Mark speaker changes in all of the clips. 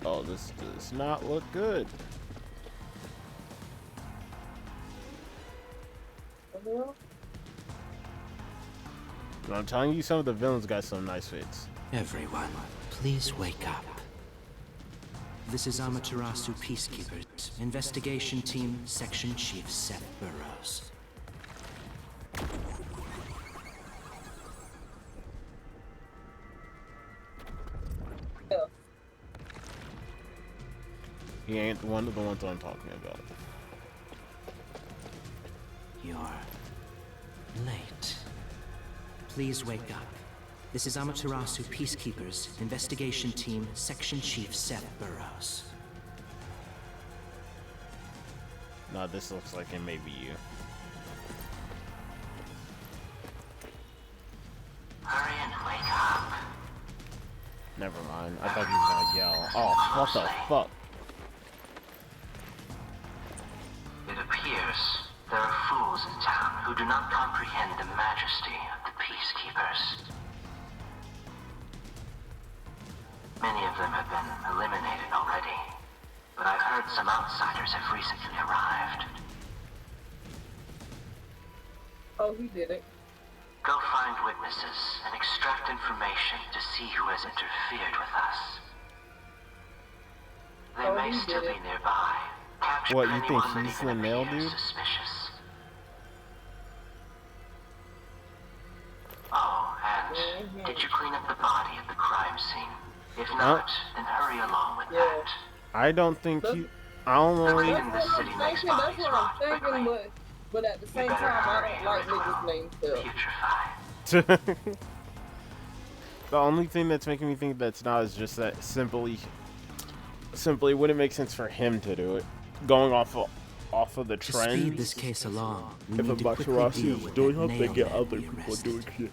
Speaker 1: Oh, this does not look good. I'm telling you, some of the villains got some nice fits.
Speaker 2: Everyone, please wake up. This is Amaterasu Peacekeepers, Investigation Team, Section Chief Seth Burrows.
Speaker 1: He ain't one of the ones I'm talking about.
Speaker 2: You're late. Please wake up. This is Amaterasu Peacekeepers, Investigation Team, Section Chief Seth Burrows.
Speaker 1: Nah, this looks like it may be you.
Speaker 2: Hurry and wake up.
Speaker 1: Never mind. I thought he was gonna yell. Oh, what the fuck?
Speaker 2: It appears there are fools in town who do not comprehend the majesty of the Peacekeepers. Many of them have been eliminated already, but I've heard some outsiders have recently arrived.
Speaker 3: Oh, he did it.
Speaker 2: Go find witnesses and extract information to see who has interfered with us. They may still be nearby. Capture
Speaker 1: What, you think
Speaker 2: anyone that
Speaker 1: he's
Speaker 2: even
Speaker 1: the male
Speaker 2: appears
Speaker 1: dude?
Speaker 2: suspicious. Oh, and did you clean up the body at the crime scene? If not, then hurry along with that.
Speaker 1: I don't think he. I don't know.
Speaker 2: Cleaning the city makes
Speaker 3: That's
Speaker 2: bodies
Speaker 3: what
Speaker 2: rot
Speaker 3: I'm thinking,
Speaker 2: quickly.
Speaker 3: but at the
Speaker 2: You
Speaker 3: same
Speaker 2: better
Speaker 3: time, I
Speaker 2: hurry
Speaker 3: don't like
Speaker 2: or it
Speaker 3: niggas
Speaker 2: will
Speaker 3: named Phil.
Speaker 2: putrefy.
Speaker 1: The only thing that's making me think that's not is just that simply wouldn't make sense for him to do it. Going off of the
Speaker 2: To
Speaker 1: trend.
Speaker 2: speed this case along, we
Speaker 1: If a
Speaker 2: need to quickly
Speaker 1: Maserati
Speaker 2: deal
Speaker 1: is
Speaker 2: with
Speaker 1: doing
Speaker 2: that
Speaker 1: up, they
Speaker 2: nail
Speaker 1: get
Speaker 2: man
Speaker 1: other
Speaker 2: we
Speaker 1: people
Speaker 2: arrested.
Speaker 1: doing shit.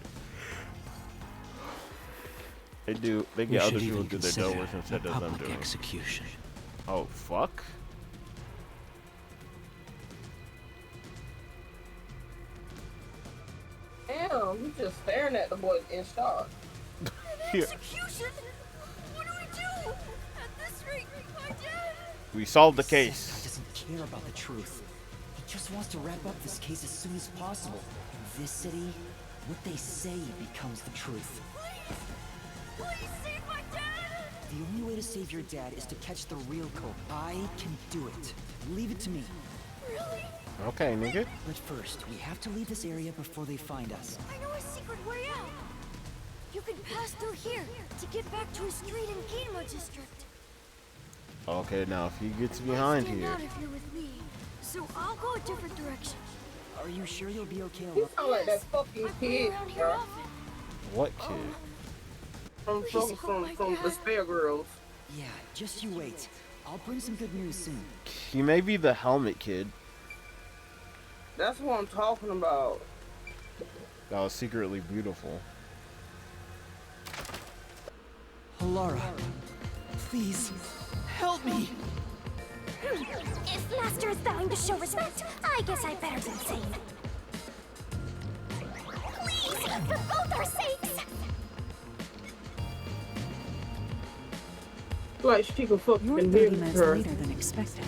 Speaker 1: They do. They
Speaker 2: We
Speaker 1: get
Speaker 2: should
Speaker 1: other people
Speaker 2: even
Speaker 1: do their
Speaker 2: consider
Speaker 1: doors
Speaker 2: a
Speaker 1: instead of them
Speaker 2: public
Speaker 1: doing.
Speaker 2: execution.
Speaker 1: Oh fuck!
Speaker 3: Damn, you just staring at the boy in shock.
Speaker 1: Here.
Speaker 4: Execution? What do we do? At this rate, my dad...
Speaker 1: We solved the
Speaker 5: This guy
Speaker 1: case.
Speaker 5: doesn't care about the truth. He just wants to wrap up this case as soon as possible. In this city, what they say becomes the truth.
Speaker 4: Please save my dad!
Speaker 5: The only way to save your dad is to catch the real culprit. I can do it. Leave it to me.
Speaker 4: Really?
Speaker 1: Okay, nigga.
Speaker 5: But first, we have to leave this area before they find us.
Speaker 4: I know a secret way out. You can pass through here to get back to a street in Kima District.
Speaker 1: Okay, now if he gets behind
Speaker 4: Stand
Speaker 1: here,
Speaker 4: out if you're with me, so I'll go a different direction.
Speaker 5: Are you sure you'll be okay
Speaker 3: You
Speaker 5: alone?
Speaker 3: sound like that fucking
Speaker 4: I've been
Speaker 3: kid,
Speaker 4: around here
Speaker 3: bro.
Speaker 4: often.
Speaker 1: what kid?
Speaker 3: From the Spare Girls.
Speaker 5: Yeah, just you wait. I'll bring some good news soon.
Speaker 1: He may be the helmet kid
Speaker 3: That's what I'm talking about.
Speaker 1: that was secretly beautiful.
Speaker 5: Halara, please, help me!
Speaker 4: If Master is vowing to show respect, I guess I better be sane. Please, for both our sakes!
Speaker 3: Like she could fucking
Speaker 6: You're 30
Speaker 3: hear
Speaker 6: minutes
Speaker 3: her.
Speaker 6: later than expected.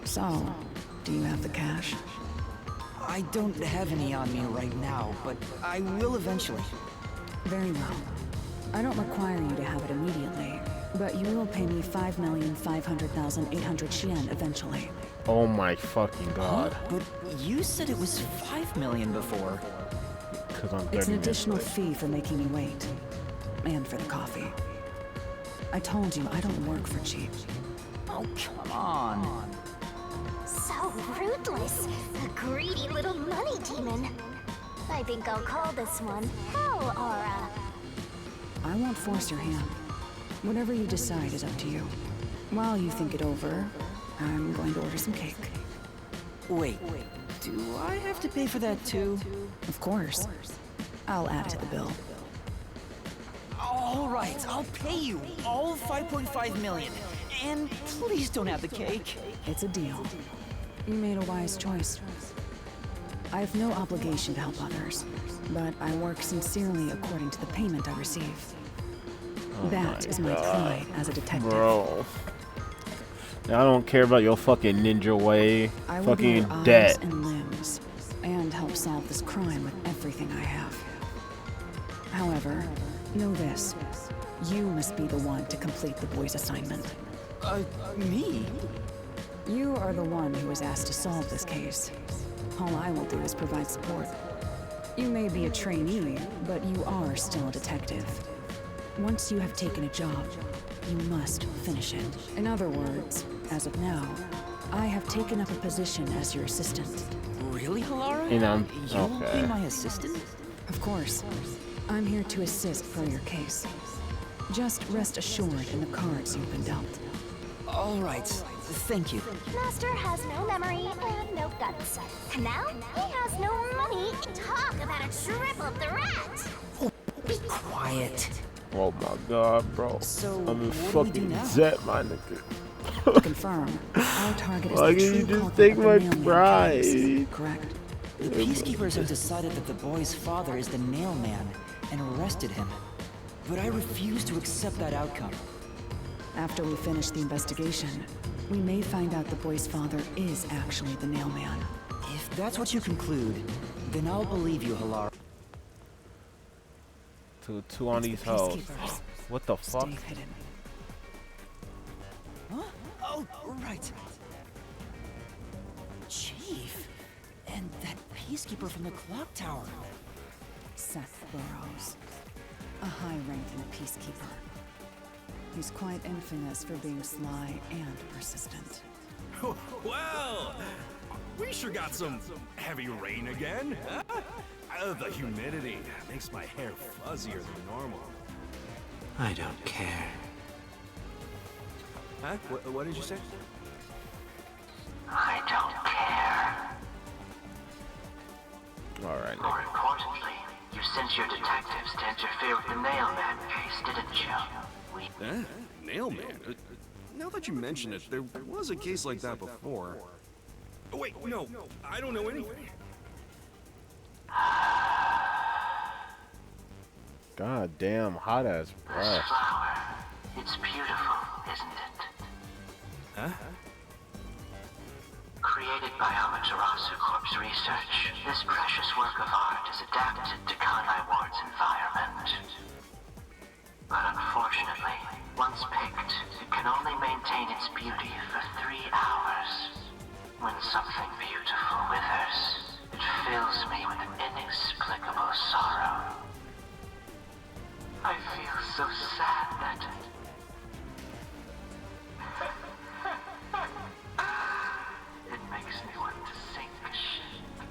Speaker 6: So, do you have the cash?
Speaker 5: I don't have any on me right now, but I will eventually.
Speaker 6: Very well. I don't require you to have it immediately, but you will pay me 5,500,800 yen eventually.
Speaker 1: Oh my fucking god!
Speaker 5: But you said it was 5 million before.
Speaker 1: Because I'm 30
Speaker 6: It's an
Speaker 1: minutes
Speaker 6: additional
Speaker 1: late.
Speaker 6: fee for making me wait. And for the coffee. I told you I don't work for cheap.
Speaker 5: Oh, come on.
Speaker 4: So ruthless. A greedy little money demon. I think I'll call this one Hell Aura.
Speaker 6: I won't force your hand. Whatever you decide is up to you. While you think it over, I'm going to order some cake.
Speaker 5: Wait, do I have to pay for that too?
Speaker 6: Of course. I'll add it to the bill.
Speaker 5: All right, I'll pay you all 5.5 million. And please don't have the cake.
Speaker 6: It's a deal. You made a wise choice. I have no obligation to help others, but I work sincerely according to the payment I receive. That is my pride as a detective.
Speaker 1: Bro. Now, I don't care about your fucking ninja way.
Speaker 6: I will be your
Speaker 1: Fucking
Speaker 6: eyes
Speaker 1: debt.
Speaker 6: and limbs, and help solve this crime with everything I have. However, know this. You must be the one to complete the boy's assignment.
Speaker 5: Me?
Speaker 6: You are the one who was asked to solve this case. All I will do is provide support. You may be a trainee, but you are still a detective. Once you have taken a job, you must finish it. In other words, as of now, I have taken up a position as your assistant.
Speaker 5: Really, Halara?
Speaker 1: And I'm
Speaker 5: You'll
Speaker 1: okay.
Speaker 5: be my assistant?
Speaker 6: Of course, I'm here to assist for your case. Just rest assured in the cards you've been dealt.
Speaker 5: All right. Thank you.
Speaker 4: Master has no memory and no guts. And now he has no money. Talk about a triple threat!
Speaker 5: Be quiet.
Speaker 1: Oh my god, bro.
Speaker 5: So,
Speaker 1: I'm a
Speaker 5: what do we do
Speaker 1: fucking
Speaker 5: now?
Speaker 1: jet, my nigga.
Speaker 6: To confirm, our target is
Speaker 1: Why
Speaker 6: the
Speaker 1: can you
Speaker 6: true
Speaker 1: just
Speaker 6: culprit
Speaker 1: take
Speaker 6: of the
Speaker 1: my
Speaker 6: mailman
Speaker 1: pride?
Speaker 6: case, correct?
Speaker 5: The peacekeepers have decided that the boy's father is the Nailman and arrested him. But I refuse to accept that outcome.
Speaker 6: After we finish the investigation, we may find out the boy's father is actually the Nailman.
Speaker 5: If that's what you conclude, then I'll believe you, Halara.
Speaker 1: Two on these hoes.
Speaker 6: Peacekeepers.
Speaker 1: What the fuck?
Speaker 6: Stay hidden.
Speaker 5: Huh? Oh, right. Chief, and that peacekeeper from the clock tower.
Speaker 6: Seth Burrows, a high-ranking peacekeeper. He's quite infamous for being sly and persistent.
Speaker 7: Well, we sure got some heavy rain again, huh? The humidity makes my hair fuzzier than normal.
Speaker 2: I don't care.
Speaker 7: Huh? What did you say?
Speaker 8: I don't care.
Speaker 1: Alright,
Speaker 8: More
Speaker 1: nigga.
Speaker 8: importantly, you sent your detectives to interfere with the Nailman case, didn't you?
Speaker 7: Nailman? Now that you mention it, there was a case like that before. Oh, wait, no, I don't know anything.
Speaker 1: God damn, hot ass
Speaker 8: This
Speaker 1: breath.
Speaker 8: flower, it's beautiful, isn't it?
Speaker 7: Huh?
Speaker 8: Created by Amaterasu Corp's research, this precious work of art is adapted to Kanai Ward's environment. But unfortunately, once picked, it can only maintain its beauty for 3 hours. When something beautiful withers, it fills me with an inexplicable sorrow. I feel so sad that... It makes me want to sink a ship.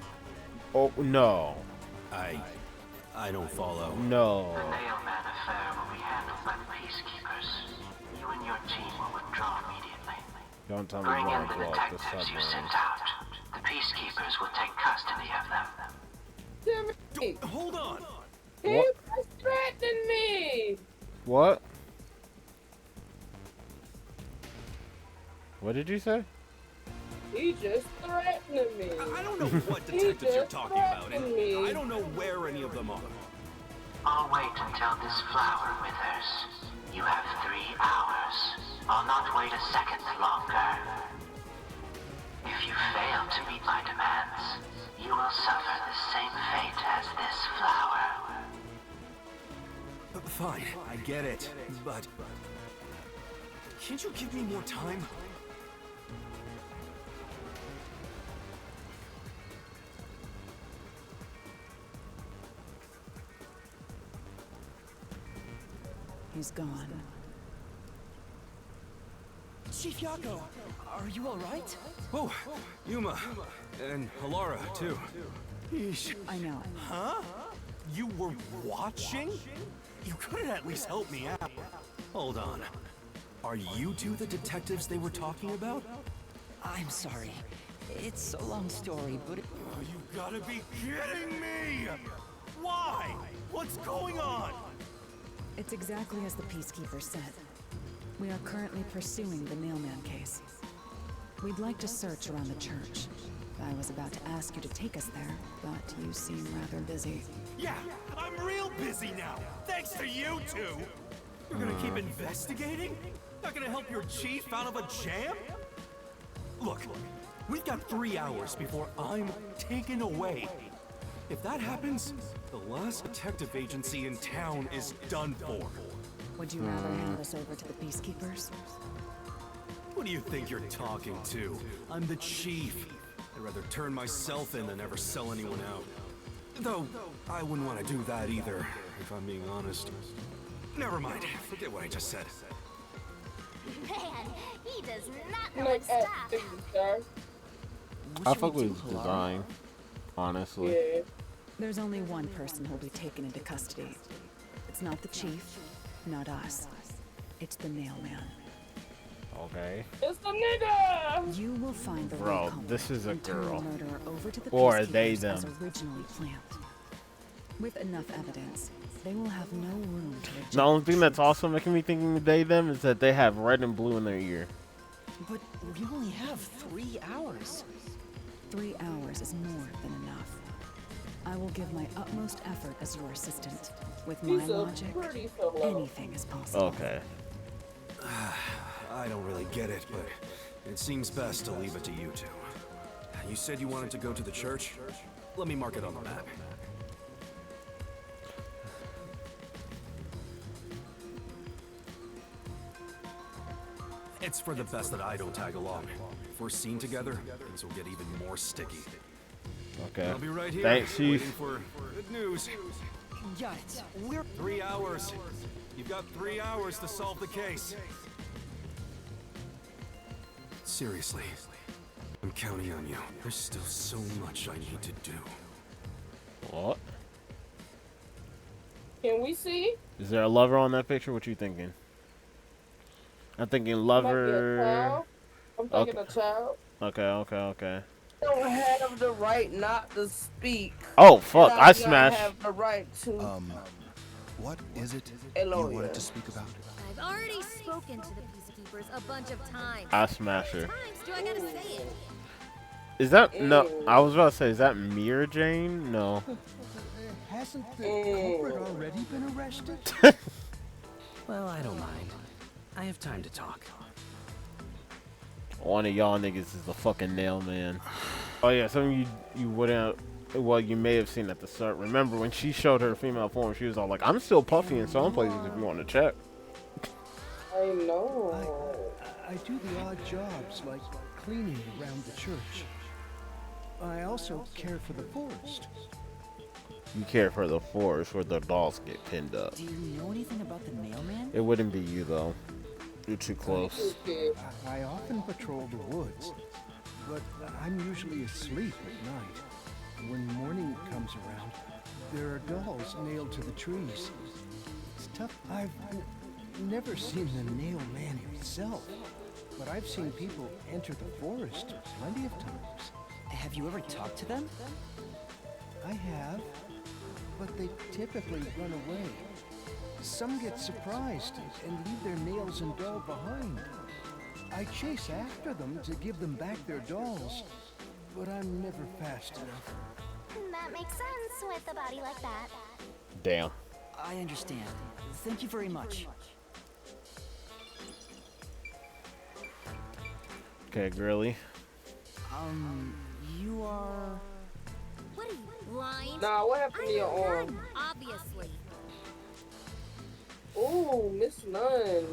Speaker 1: Oh, no.
Speaker 7: I don't follow.
Speaker 1: No.
Speaker 8: The Nailman affair will be handled by the peacekeepers. You and your team will withdraw immediately.
Speaker 1: Don't tell me
Speaker 8: Bring
Speaker 1: why
Speaker 8: in the
Speaker 1: I blow up the
Speaker 8: detectives you
Speaker 1: submarine.
Speaker 8: sent out. The peacekeepers will take custody of them.
Speaker 3: Jimmy,
Speaker 7: Hold on!
Speaker 3: he
Speaker 1: What?
Speaker 3: was threatening me.
Speaker 1: What? What did you say?
Speaker 3: He just threatened me.
Speaker 7: I don't know what
Speaker 3: He
Speaker 7: detectives you're
Speaker 3: just
Speaker 7: talking about, and
Speaker 3: threatened me.
Speaker 7: I don't know where any of them are.
Speaker 8: I'll wait until this flower withers. You have 3 hours. I'll not wait a second longer. If you fail to meet my demands, you will suffer the same fate as this flower.
Speaker 7: Fine, I get it, but... Can't you give me more time?
Speaker 6: He's gone.
Speaker 5: Chief Yako, are you all right?
Speaker 7: Oh, Yuma, and Halara, too. Yeesh.
Speaker 6: I know.
Speaker 7: Huh? You were watching? You could have at least helped me out. Hold on. Are you two the detectives they were talking about?
Speaker 5: I'm sorry. It's a long story, but
Speaker 7: Oh, you gotta be kidding me! Why? What's going on?
Speaker 6: It's exactly as the Peacekeeper said. We are currently pursuing the Nailman case. We'd like to search around the church. I was about to ask you to take us there, but you seem rather busy.
Speaker 7: Yeah, I'm real busy now, thanks to you two. You're gonna keep investigating? Not gonna help your chief out of a jam? Look, we've got 3 hours before I'm taken away. If that happens, the last detective agency in town is done for.
Speaker 6: Would you rather hand us over to the Peacekeepers?
Speaker 7: Who do you think you're talking to? I'm the chief. I'd rather turn myself in than ever sell anyone out. Though, I wouldn't want to do that either, if I'm being honest. Never mind, forget what I just said.
Speaker 4: Man, he does not know
Speaker 3: Like
Speaker 4: when to stop.
Speaker 1: I fuck with his design, honestly.
Speaker 3: Yeah.
Speaker 6: There's only one person who'll be taken into custody. It's not the chief, not us. It's the Nail Man.
Speaker 1: Okay.
Speaker 3: It's the nigga!
Speaker 6: You will find the
Speaker 1: Bro,
Speaker 6: real culprit
Speaker 1: this is a
Speaker 6: and turn the
Speaker 1: girl.
Speaker 6: murderer over to the
Speaker 1: Or
Speaker 6: Peacekeepers
Speaker 1: they,
Speaker 6: as
Speaker 1: them.
Speaker 6: originally planned. With enough evidence, they will have no room to reject
Speaker 1: The only thing
Speaker 6: the
Speaker 1: that's
Speaker 6: truth.
Speaker 1: also making me thinking they them is that they have red and blue in their ear.
Speaker 5: But we only have 3 hours.
Speaker 6: 3 hours is more than enough. I will give my utmost effort as your assistant. With my
Speaker 3: He's a
Speaker 6: logic,
Speaker 3: pretty fellow.
Speaker 6: anything is possible.
Speaker 1: Okay.
Speaker 7: I don't really get it, but it seems best to leave it to you two. You said you wanted to go to the church? Let me mark it on the map. It's for the best that I don't tag along. If we're seen together, things will get even more sticky.
Speaker 1: Okay.
Speaker 7: I'll be right here,
Speaker 1: Thanks,
Speaker 7: waiting
Speaker 1: Chief.
Speaker 7: for good news.
Speaker 5: Got it. We're
Speaker 7: 3 hours. You've got 3 hours to solve the case. Seriously, I'm counting on you. There's still so much I need to do.
Speaker 1: What?
Speaker 3: Can we see?
Speaker 1: Is there a lover on that picture? What you thinking? I'm thinking
Speaker 3: Might be a
Speaker 1: lover.
Speaker 3: child. I'm thinking
Speaker 1: Okay.
Speaker 3: a child.
Speaker 1: Okay.
Speaker 3: Don't have the right not to speak.
Speaker 1: Oh fuck!
Speaker 3: And
Speaker 1: I
Speaker 3: don't
Speaker 1: smashed.
Speaker 3: have the right to.
Speaker 9: What is it
Speaker 3: A
Speaker 9: you
Speaker 3: lawyer.
Speaker 9: wanted to speak about?
Speaker 10: I've already spoken to the Peacekeepers a bunch of times.
Speaker 1: I smashed her.
Speaker 10: How many times do I gotta say it?
Speaker 1: Is that no? I was about to say, is that Mira Jane? No.
Speaker 9: Hasn't the culprit already been arrested?
Speaker 2: Well, I don't mind. I have time to talk.
Speaker 1: One of y'all niggas is the fucking Nail Man. Oh yeah, some of you wouldn't. Well, you may have seen at the start. Remember when she showed her female form? She was all like, "I'm still puffy in some places if you want to check."
Speaker 3: I know.
Speaker 11: I do the odd jobs like cleaning around the church. I also care for the forest.
Speaker 1: You care for the forest where the dolls get pinned up.
Speaker 5: Do you know anything about the mailman?
Speaker 1: It wouldn't be you though. You're too close.
Speaker 11: I often patrol the woods, but I'm usually asleep at night. When morning comes around, there are dolls nailed to the trees. It's tough. I've never seen the Nail Man himself, but I've seen people enter the forest plenty of times.
Speaker 5: Have you ever talked to them?
Speaker 11: I have, but they typically run away. Some get surprised and leave their nails and doll behind. I chase after them to give them back their dolls, but I'm never fast enough.
Speaker 4: That makes sense with a body like that.
Speaker 1: Damn.
Speaker 5: I understand. Thank you very much.
Speaker 1: Okay, girly.
Speaker 5: You are...
Speaker 10: What are you, blind?
Speaker 3: Nah, what happened to
Speaker 10: I'm
Speaker 3: your
Speaker 10: a
Speaker 3: arm?
Speaker 10: nun, obviously.
Speaker 3: Ooh, Miss Nunn.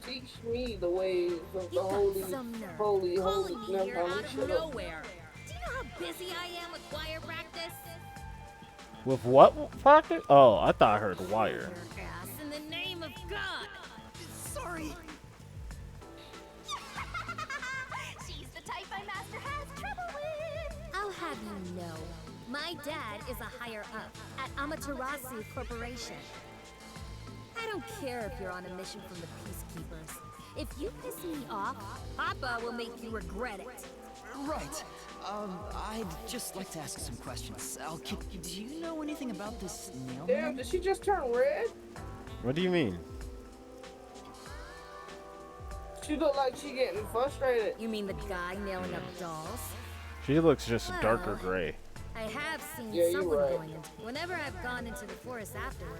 Speaker 3: Teach me the ways of the
Speaker 10: You got
Speaker 3: holy,
Speaker 10: some nerve
Speaker 3: holy,
Speaker 10: calling
Speaker 3: holy.
Speaker 10: me
Speaker 3: No,
Speaker 10: here
Speaker 3: no,
Speaker 10: out of
Speaker 3: shut up.
Speaker 10: nowhere. Do you know how busy I am with choir practice?
Speaker 1: With what pocket? Oh, I thought I heard wire.
Speaker 10: Your ass in the name of God.
Speaker 5: Sorry.
Speaker 4: She's the type my master has trouble with.
Speaker 10: I'll have you know, my dad is a higher up at Amaterasu Corporation. I don't care if you're on a mission from the Peacekeepers. If you piss me off, Papa will make you regret it.
Speaker 5: Right. I'd just like to ask some questions. Do you know anything about this
Speaker 3: Damn,
Speaker 5: mailman?
Speaker 3: did she just turn red?
Speaker 1: What do you mean?
Speaker 3: She look like she getting frustrated.
Speaker 10: You mean the guy nailing up dolls?
Speaker 1: She looks just darker
Speaker 10: Well,
Speaker 1: gray.
Speaker 10: I have seen
Speaker 3: Yeah, you're
Speaker 10: someone
Speaker 3: right.
Speaker 10: going into. Whenever I've gone into the forest afterward,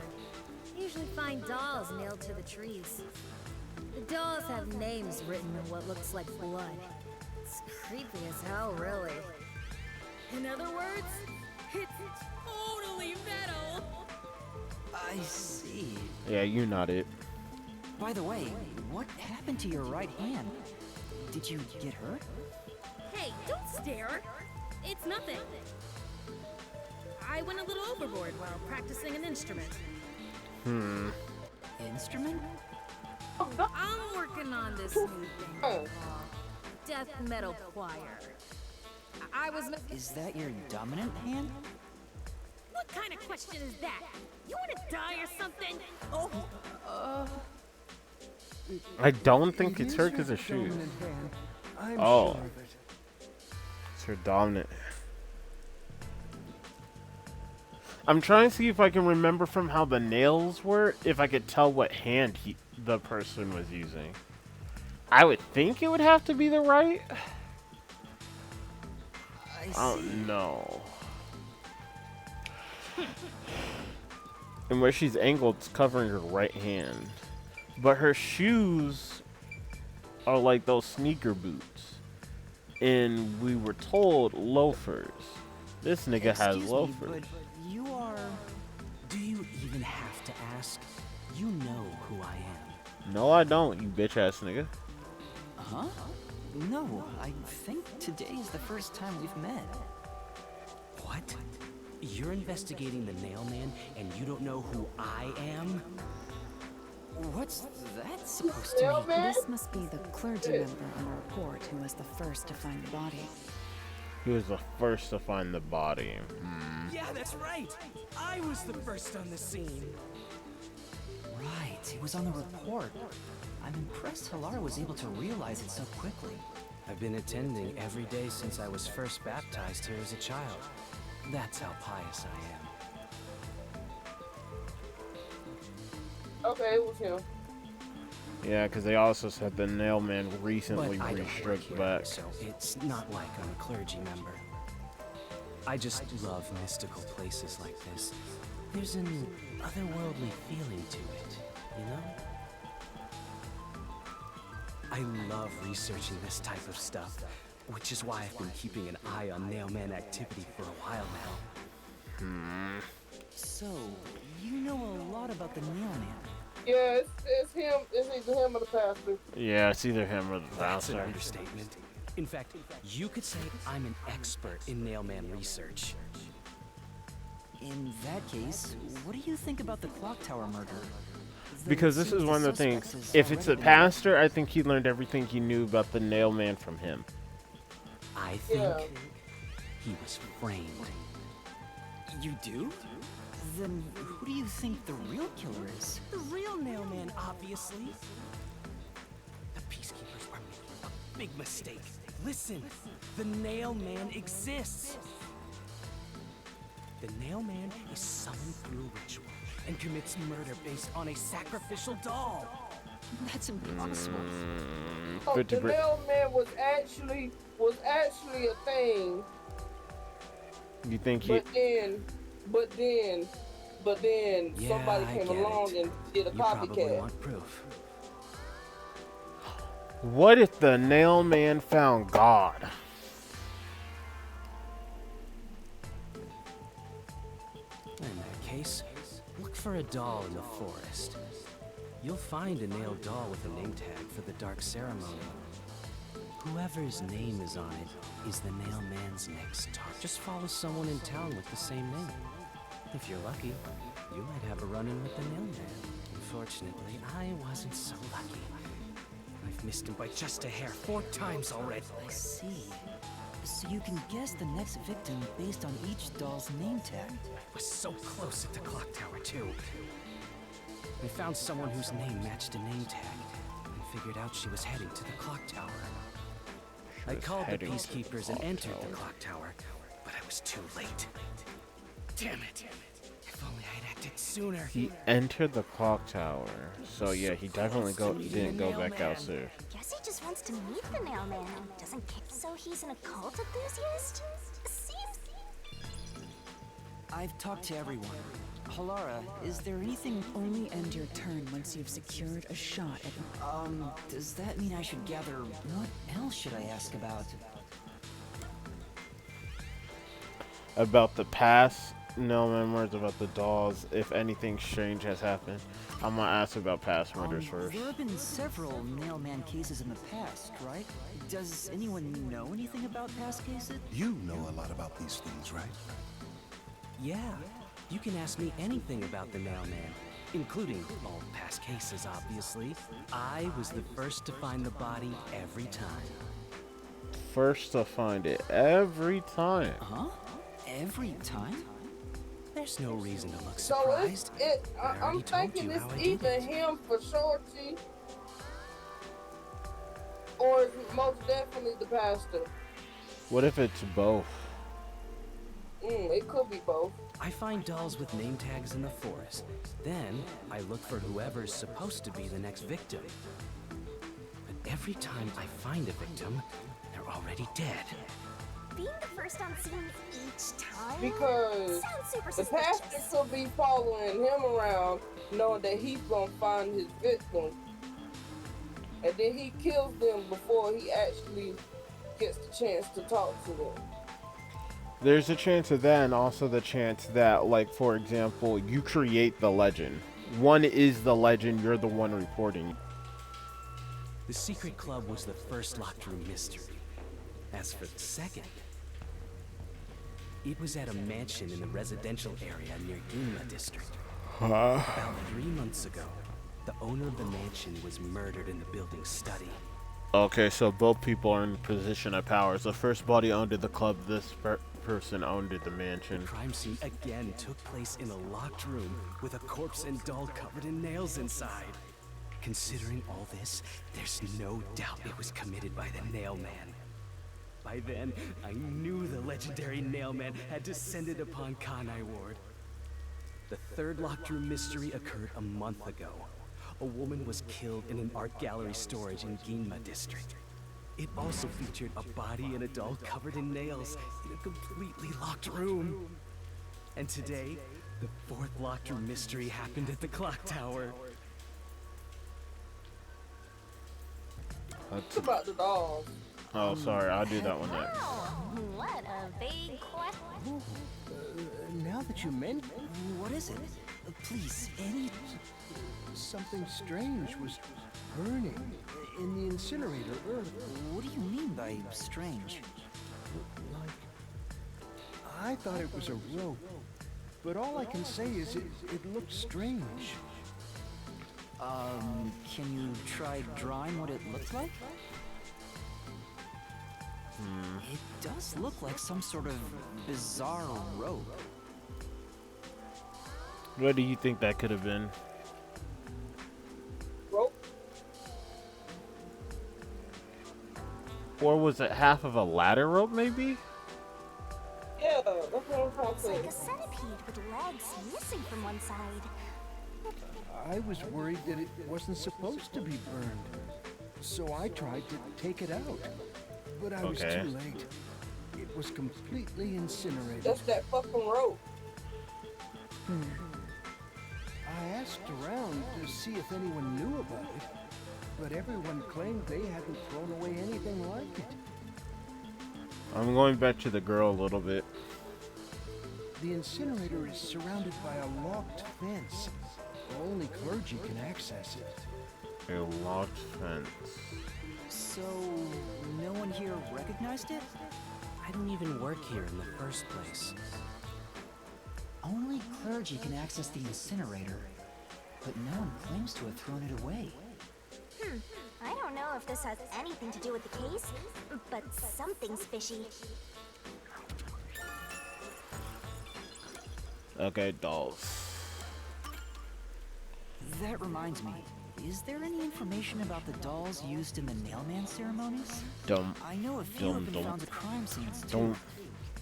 Speaker 10: I usually find dolls nailed to the trees. The dolls have names written in what looks like blood. It's creepy as hell, really. In other words, it's totally metal.
Speaker 5: I see.
Speaker 1: Yeah, you not it.
Speaker 5: By the way, what happened to your right hand? Did you get hurt?
Speaker 12: Hey, don't stare. It's nothing. I went a little overboard while practicing an instrument.
Speaker 5: Instrument?
Speaker 10: I'm working on this new thing called death metal choir. I was.
Speaker 5: Is that your dominant hand?
Speaker 12: What kind of question is that? You want to die or something?
Speaker 1: I don't think it's
Speaker 11: It
Speaker 1: her
Speaker 11: is
Speaker 1: because
Speaker 11: her
Speaker 1: of shoes.
Speaker 11: dominant hand. I'm
Speaker 1: Oh.
Speaker 11: sure of it.
Speaker 1: It's her dominant. I'm trying to see if I can remember from how the nails were, if I could tell what hand the person was using. I would think it would have to be the right.
Speaker 5: I
Speaker 1: I don't know. And where she's angled, it's covering her right hand. But her shoes are like those sneaker boots. And we were told loafers. This nigga has
Speaker 5: Excuse me,
Speaker 1: loafers.
Speaker 5: but you are... Do you even have to ask? You know who I am.
Speaker 1: No, I don't, you bitch ass nigga.
Speaker 5: Huh? No, I think today is the first time we've met. What? You're investigating the Nailman and you don't know who I am? What's that supposed to mean?
Speaker 3: Nailman?
Speaker 6: This must be the clergy member on the report who was the first to find the body.
Speaker 1: He was the first to find the body.
Speaker 7: Yeah, that's right. I was the first on the scene.
Speaker 5: Right, it was on the report. I'm impressed Hilar was able to realize it so quickly. I've been attending every day since I was first baptized here as a child. That's how pious I am.
Speaker 3: Okay, it was him.
Speaker 1: Yeah, because they also said the Nailman recently
Speaker 5: But I don't work
Speaker 1: restruck
Speaker 5: here,
Speaker 1: back.
Speaker 5: so it's not like I'm a clergy member. I just love mystical places like this. There's an otherworldly feeling to it, you know? I love researching this type of stuff, which is why I've been keeping an eye on Nailman activity for a while now. So, you know a lot about the Nailman.
Speaker 3: Yeah, it's him. It's either him or the pastor.
Speaker 1: Yeah, it's either him or the
Speaker 5: That's an
Speaker 1: pastor.
Speaker 5: understatement. In fact, you could say I'm an expert in Nailman research. In that case, what do you think about the clock tower murder? Though
Speaker 1: Because
Speaker 5: it
Speaker 1: this
Speaker 5: seems
Speaker 1: is one of the
Speaker 5: suspect
Speaker 1: things.
Speaker 5: has
Speaker 1: If it's a
Speaker 5: already been-
Speaker 1: pastor, I think he learned everything he knew about the Nailman from him.
Speaker 5: I think
Speaker 3: Yeah.
Speaker 5: he was framed. You do? Then who do you think the real killer is?
Speaker 7: The real Nailman, obviously. The Peacekeepers are making a big mistake. Listen, the Nailman exists. The Nailman is summoned through ritual and commits murder based on a sacrificial doll.
Speaker 5: That's impossible.
Speaker 3: Oh, the
Speaker 1: 50%.
Speaker 3: mailman was actually a thing.
Speaker 1: You think he?
Speaker 3: But then
Speaker 5: Yeah,
Speaker 3: somebody
Speaker 5: I
Speaker 3: came
Speaker 5: get
Speaker 3: along
Speaker 5: it.
Speaker 3: and did a
Speaker 5: You probably
Speaker 3: copycat.
Speaker 5: want proof.
Speaker 1: What if the Nailman found God?
Speaker 5: In that case, look for a doll in the forest. You'll find a nailed doll with a name tag for the Dark Ceremony. Whoever's name is on it is the Nailman's next target. Just follow someone in town with the same name. If you're lucky, you might have a run-in with the Nailman. Unfortunately, I wasn't so lucky.
Speaker 7: I've missed him by just a hair 4 times already.
Speaker 5: I see. So you can guess the next victim based on each doll's name tag.
Speaker 7: I was so close at the clock tower, too.
Speaker 5: I found someone whose name matched a name tag and figured out she was heading to the clock tower. I
Speaker 1: was
Speaker 5: called the
Speaker 1: heading to the
Speaker 5: peacekeepers and
Speaker 1: clock
Speaker 5: entered
Speaker 1: tower.
Speaker 5: the clock tower, but I was too late.
Speaker 7: Damn it. If only I'd acted sooner.
Speaker 1: He entered the clock tower. So yeah, he definitely didn't go back out there.
Speaker 4: Guess he just wants to meet the mailman. Doesn't care. So he's an occult enthusiast? Seems...
Speaker 2: I've talked to everyone. Halara, is there anything...
Speaker 6: Only end your turn once you've secured a shot at...
Speaker 2: does that mean I should gather... What else should I ask about?
Speaker 1: About the past, no memories about the dolls. If anything strange has happened, I'm gonna ask about past murders first.
Speaker 2: There have been several Nailman cases in the past, right? Does anyone know anything about past cases?
Speaker 9: You know a lot about these things, right?
Speaker 5: Yeah, you can ask me anything about the Nailman, including all past cases, obviously. I was the first to find the body every time.
Speaker 1: First to find it every time.
Speaker 2: Huh? Every time?
Speaker 5: There's no reason to look
Speaker 3: So
Speaker 5: surprised.
Speaker 3: I'm thinking it's either him for Shorty, or it's most definitely the pastor.
Speaker 1: What if it's both?
Speaker 3: It could be both.
Speaker 5: I find dolls with name tags in the forest. Then, I look for whoever's supposed to be the next victim. But every time I find a victim, they're already dead.
Speaker 4: Being the first on scene each time?
Speaker 3: Because
Speaker 4: Sounds super
Speaker 3: the
Speaker 4: suspicious.
Speaker 3: pastor could be following him around, knowing that he's gonna find his victim, and then he kills them before he actually gets the chance to talk to them.
Speaker 1: There's a chance of that, and also the chance that, like, for example, you create the legend. One is the legend, you're the one reporting.
Speaker 5: The secret club was the first locked room mystery. As for the second, it was at a mansion in the residential area near Ginma district. About 3 months ago, the owner of the mansion was murdered in the building's study.
Speaker 1: Okay, so both people are in position of power. The first body owned the club, this person owned the mansion.
Speaker 5: The crime scene again took place in a locked room with a corpse and doll covered in nails inside. Considering all this, there's no doubt it was committed by the Nailman. By then, I knew the legendary Nailman had descended upon Kanai Ward. The third locked room mystery occurred a month ago. A woman was killed in an art gallery storage in Ginma district. It also featured a body and a doll covered in nails in a completely locked room. And today, the fourth locked room mystery happened at the clock tower.
Speaker 3: It's about the dolls.
Speaker 1: Oh, sorry, I'll do that one next.
Speaker 4: Wow, what a big question.
Speaker 11: Now that you mention...
Speaker 2: What is it? Please, any...
Speaker 11: Something strange was burning in the incinerator earlier.
Speaker 2: What do you mean by strange?
Speaker 11: Like... I thought it was a rope, but all I can say is it looked strange.
Speaker 2: Can you try drawing what it looked like? It does look like some sort of bizarre rope.
Speaker 1: What do you think that could have been?
Speaker 3: Rope?
Speaker 1: Or was it half of a ladder rope, maybe?
Speaker 3: Yeah, that's what I'm trying to
Speaker 4: It's
Speaker 3: say.
Speaker 4: like a centipede with legs missing from one side.
Speaker 11: I was worried that it wasn't supposed to be burned, so I tried to take it out. But I was
Speaker 1: Okay.
Speaker 11: too late. It was completely incinerated.
Speaker 3: That's that fucking rope.
Speaker 11: I asked around to see if anyone knew about it, but everyone claimed they hadn't thrown away anything like it.
Speaker 1: I'm going back to the girl a little bit.
Speaker 11: The incinerator is surrounded by a locked fence. Only clergy can access it.
Speaker 1: A locked fence.
Speaker 2: So, no one here recognized it?
Speaker 5: I don't even work here in the first place.
Speaker 2: Only clergy can access the incinerator, but no one claims to have thrown it away.
Speaker 4: I don't know if this has anything to do with the case, but something's fishy.
Speaker 1: Okay, dolls.
Speaker 2: That reminds me, is there any information about the dolls used in the Nailman ceremonies?
Speaker 1: Dumb.
Speaker 2: I know a few have been found at crime scenes too.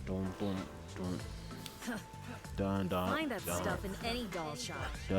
Speaker 1: Don't. Dun, dun,
Speaker 10: Find that
Speaker 1: dun.
Speaker 10: stuff in any doll shop.